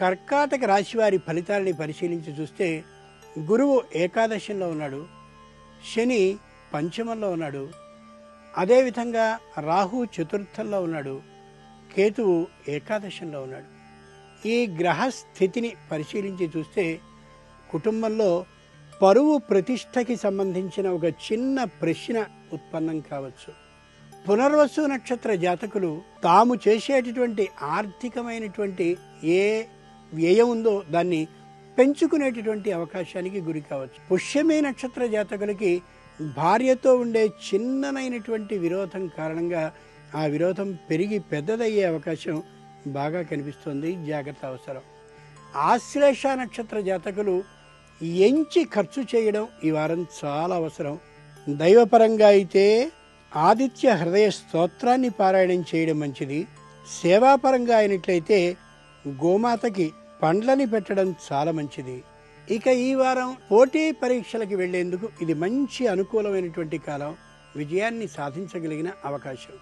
కర్కాటక రాశి వారి ఫలితాలని పరిశీలించి చూస్తే గురువు ఏకాదశంలో ఉన్నాడు, శని పంచమంలో ఉన్నాడు, అదేవిధంగా రాహు చతుర్థంలో ఉన్నాడు, కేతువు ఏకాదశంలో ఉన్నాడు. ఈ గ్రహస్థితిని పరిశీలించి చూస్తే కుటుంబంలో పరువు ప్రతిష్టకి సంబంధించిన ఒక చిన్న ప్రశ్న ఉత్పన్నం కావచ్చు. పునర్వసు నక్షత్ర జాతకులు తాము చేసేటటువంటి ఆర్థికమైనటువంటి ఏ వ్యయం ఉందో దాన్ని పెంచుకునేటటువంటి అవకాశానికి గురి కావచ్చు. పుష్యమి నక్షత్ర జాతకులకి భార్యతో ఉండే చిన్ననైనటువంటి విరోధం కారణంగా ఆ విరోధం పెరిగి పెద్దదయ్యే అవకాశం బాగా కనిపిస్తుంది. జాగ్రత్త అవసరం. ఆశ్లేష నక్షత్ర జాతకులు ఎంచి ఖర్చు చేయడం ఈ వారం చాలా అవసరం. దైవపరంగా అయితే ఆదిత్య హృదయ స్తోత్రాన్ని పారాయణం చేయడం మంచిది. సేవాపరంగా అయినట్లయితే గోమాతకి పండ్లని పెట్టడం చాలా మంచిది. ఇక ఈ వారం పోటీ పరీక్షలకు వెళ్లేందుకు ఇది మంచి అనుకూలమైనటువంటి కాలం, విజయాన్ని సాధించగలిగిన అవకాశం.